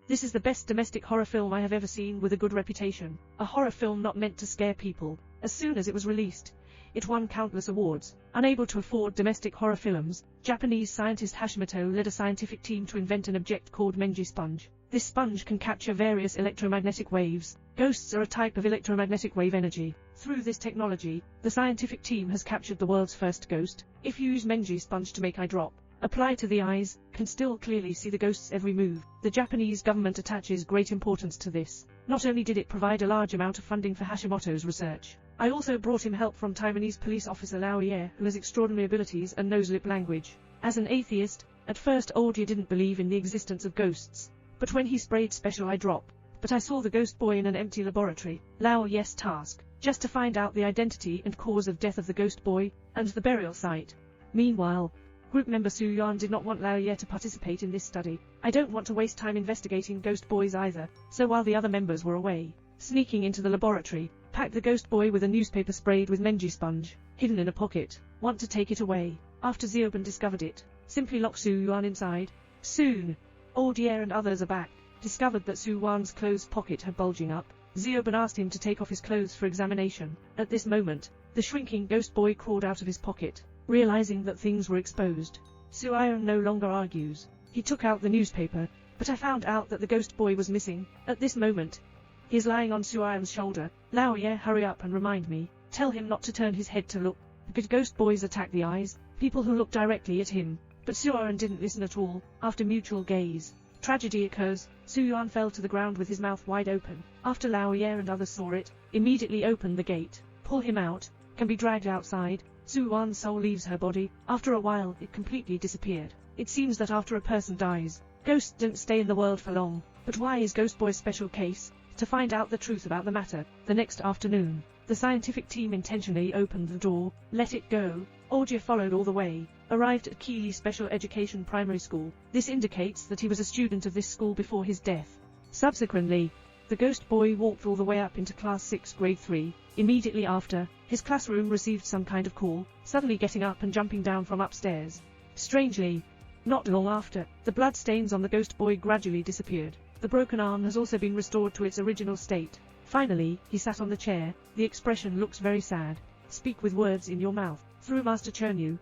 This is the best domestic horror film I have ever seen, with a good reputation. A horror film not meant to scare people. As soon as it was released, it won countless awards. Unable to afford domestic horror films, Japanese scientist Hashimoto led a scientific team to invent an object called Menji sponge. This sponge can capture various electromagnetic waves. Ghosts are a type of electromagnetic wave energy. Through this technology, the scientific team has captured the world's first ghost. If you use Menji sponge to make eye drop, apply to the eyes, can still clearly see the ghost's every move. The Japanese government attaches great importance to this. Not only did it provide a large amount of funding for Hashimoto's research, I also brought him help from Taiwanese police officer Lao Ye, who has extraordinary abilities and knows lip language. As an atheist, at first old Ye didn't believe in the existence of ghosts. But when he sprayed special eye drop, but I saw the ghost boy in an empty laboratory. Lao Ye's task, just to find out the identity and cause of death of the ghost boy, and the burial site. Meanwhile, group member Su Yuan did not want Lao Ye to participate in this study. I don't want to waste time investigating ghost boys either, so while the other members were away, sneaking into the laboratory, packed the ghost boy with a newspaper sprayed with Menji sponge, hidden in a pocket. Want to take it away. After Zioben discovered it, simply lock Su Yuan inside. Soon, old Ye and others are back, discovered that Su Yuan's clothes pocket had bulging up. Zioben asked him to take off his clothes for examination. At this moment, the shrinking ghost boy crawled out of his pocket. Realizing that things were exposed, Su Yuan no longer argues. He took out the newspaper, but I found out that the ghost boy was missing. At this moment, he is lying on Su Yuan's shoulder. Lao Ye, hurry up and remind me. Tell him not to turn his head to look, because ghost boys attack the eyes, people who look directly at him. But Su Yuan didn't listen at all. After mutual gaze, tragedy occurs. Su Yuan fell to the ground with his mouth wide open. After Lao Ye and others saw it, immediately opened the gate. Pull him out. Can be dragged outside. Su Yuan's soul leaves her body. After a while, it completely disappeared. It seems that after a person dies, ghosts don't stay in the world for long. But why is Ghost Boy's special case? To find out the truth about the matter, the next afternoon, the scientific team intentionally opened the door, let it go. Olje followed all the way, arrived at Keeley Special Education Primary School. This indicates that he was a student of this school before his death. Subsequently, the ghost boy walked all the way up into Class 6 Grade 3. Immediately after, his classroom received some kind of call, suddenly getting up and jumping down from upstairs. Strangely, not long after, the blood stains on the ghost boy gradually disappeared. The broken arm has also been restored to its original state. Finally, he sat on the chair. The expression looks very sad. Speak with words in your mouth. Through Master Chernyu,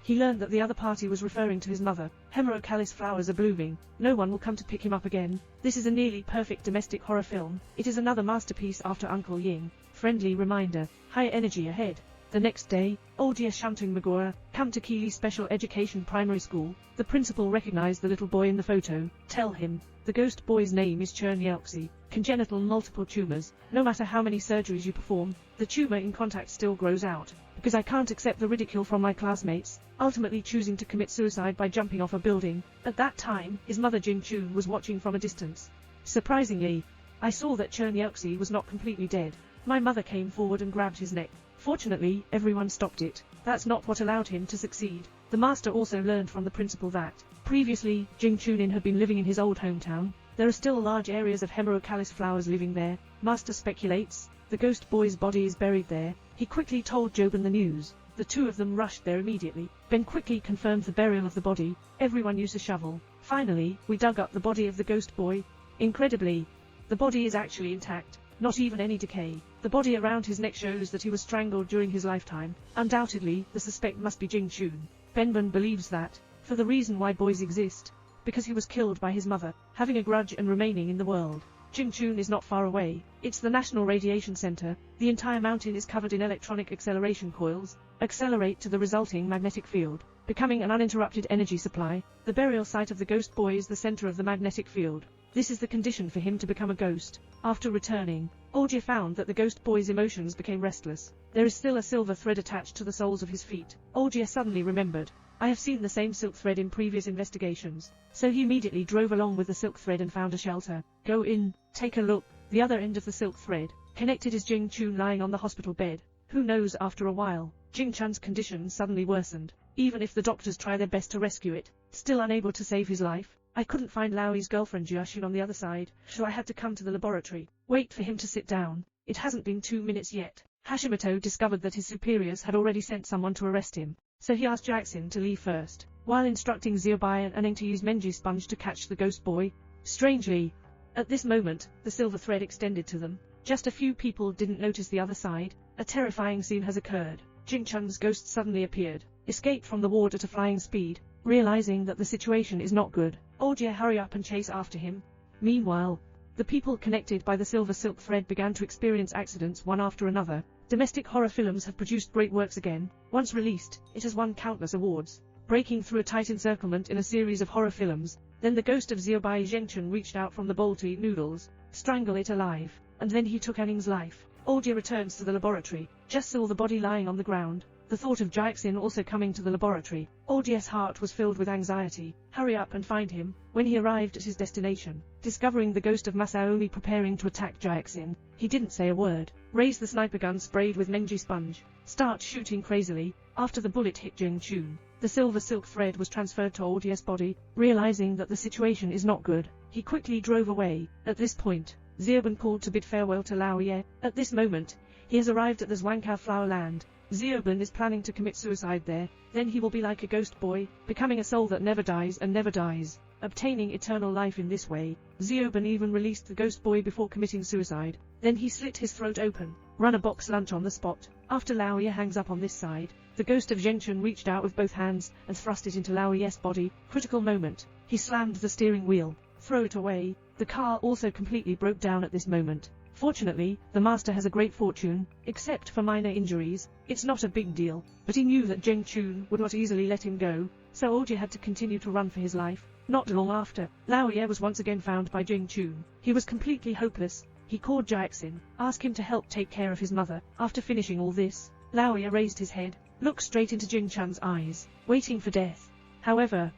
he learned that the other party was referring to his mother. Hemerocalis flowers are blooming. No one will come to pick him up again. This is a nearly perfect domestic horror film. It is another masterpiece after Uncle Ying. Friendly reminder, high energy ahead. The next day, Olje Shantung Magora, come to Keeley Special Education Primary School. The principal recognized the little boy in the photo. Tell him, the ghost boy's name is Chern Yelxi. Congenital multiple tumors. No matter how many surgeries you perform, the tumor in contact still grows out. Because I can't accept the ridicule from my classmates, ultimately choosing to commit suicide by jumping off a building. At that time, his mother Jing Chun was watching from a distance. Surprisingly, I saw that Chern Yelxi was not completely dead. My mother came forward and grabbed his neck. Fortunately, everyone stopped it. That's not what allowed him to succeed. The master also learned from the principal that, previously, Jing Chunin had been living in his old hometown. There are still large areas of Hemerocalis flowers living there. Master speculates, the ghost boy's body is buried there. He quickly told Joben the news. The two of them rushed there immediately. Ben quickly confirmed the burial of the body. Everyone used a shovel. Finally, we dug up the body of the ghost boy. Incredibly, the body is actually intact. Not even any decay. The body around his neck shows that he was strangled during his lifetime. Undoubtedly, the suspect must be Jing Chun. Benben believes that, for the reason why boys exist, because he was killed by his mother, having a grudge and remaining in the world. Jing Chun is not far away. It's the National Radiation Center. The entire mountain is covered in electronic acceleration coils. Accelerate to the resulting magnetic field, becoming an uninterrupted energy supply. The burial site of the ghost boy is the center of the magnetic field. This is the condition for him to become a ghost. After returning, Olje found that the ghost boy's emotions became restless. There is still a silver thread attached to the soles of his feet. Olje suddenly remembered, I have seen the same silk thread in previous investigations. So he immediately drove along with the silk thread and found a shelter. Go in, take a look. The other end of the silk thread, connected, is Jing Chun lying on the hospital bed. Who knows, after a while, Jing Chun's condition suddenly worsened. Even if the doctors try their best to rescue it, still unable to save his life. I couldn't find Laoi's girlfriend Jiaxun on the other side, so I had to come to the laboratory, wait for him to sit down. It hasn't been 2 minutes yet. Hashimoto discovered that his superiors had already sent someone to arrest him, so he asked Jackson to leave first. While instructing Ziobai and Aneng to use Menji sponge to catch the ghost boy, Strangely, at this moment, the silver thread extended to them. Just a few people didn't notice the other side. A terrifying scene has occurred. Jing Chun's ghost suddenly appeared, escaped from the ward at a flying speed. Realizing that the situation is not good, Olgia hurry up and chase after him. Meanwhile, the people connected by the silver silk thread began to experience accidents one after another. Domestic horror films have produced great works again. Once released, it has won countless awards, breaking through a tight encirclement in a series of horror films. Then the ghost of Xiaobai Zhengchun reached out from the bowl to eat noodles, strangle it alive, and then he took Anning's life. Olgia returns to the laboratory, just saw the body lying on the ground. The thought of Jiaxin also coming to the laboratory, Olgia's heart was filled with anxiety. Hurry up and find him. When he arrived at his destination, discovering the ghost of Masaomi preparing to attack Jiaxin, he didn't say a word. Raise the sniper gun sprayed with Mengji sponge. Start shooting crazily. After the bullet hit Jing Chun, the silver silk thread was transferred to Olgia's body. Realizing that the situation is not good, he quickly drove away. At this point, Xiaoban called to bid farewell to Lao Ye. At this moment, he has arrived at the Zhuangkao Flower Land. Xiaoban is planning to commit suicide there. Then he will be like a ghost boy, becoming a soul that never dies and never dies, obtaining eternal life in this way. Xiaoban even released the ghost boy before committing suicide. Then he slit his throat open, run a box lunch on the spot. After Lao Ye hangs up on this side, the ghost of Zhengchun reached out with both hands and thrust it into Lao Ye's body. Critical moment. He slammed the steering wheel. Throw it away. The car also completely broke down at this moment. Fortunately, the master has a great fortune, except for minor injuries. It's not a big deal, but he knew that Zheng Chun would not easily let him go, so Olgia had to continue to run for his life. Not long after, Lao Ye was once again found by Zheng Chun. He was completely hopeless. He called Jiaxin, asked him to help take care of his mother. After finishing all this, Lao Ye raised his head, looked straight into Jing Chun's eyes, waiting for death. However,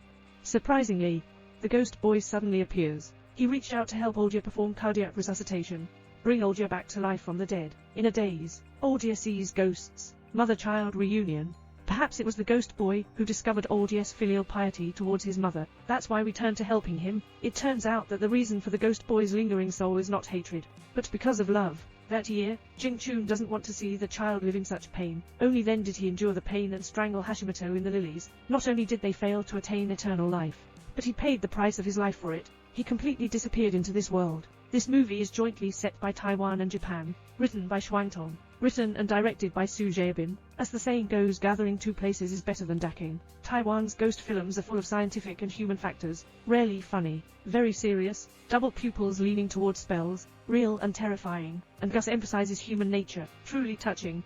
surprisingly, the ghost boy suddenly appears. He reached out to help Olgia perform cardiac resuscitation, bring Olgia back to life from the dead. In a daze, Olgia sees ghosts. Mother-child reunion. Perhaps it was the ghost boy who discovered Olgia's filial piety towards his mother. That's why we turned to helping him. It turns out that the reason for the ghost boy's lingering soul is not hatred, but because of love. That year, Jing Chun doesn't want to see the child live in such pain. Only then did he endure the pain and strangle Hashimoto in the lilies. Not only did they fail to attain eternal life, but he paid the price of his life for it. He completely disappeared into this world. This movie is jointly set by Taiwan and Japan, written by Shuangtong, written and directed by Su Jiabin. As the saying goes, gathering two places is better than dacking. Taiwan's ghost films are full of scientific and human factors, rarely funny, very serious, double pupils leaning towards spells, real and terrifying, and Gus emphasizes human nature, truly touching.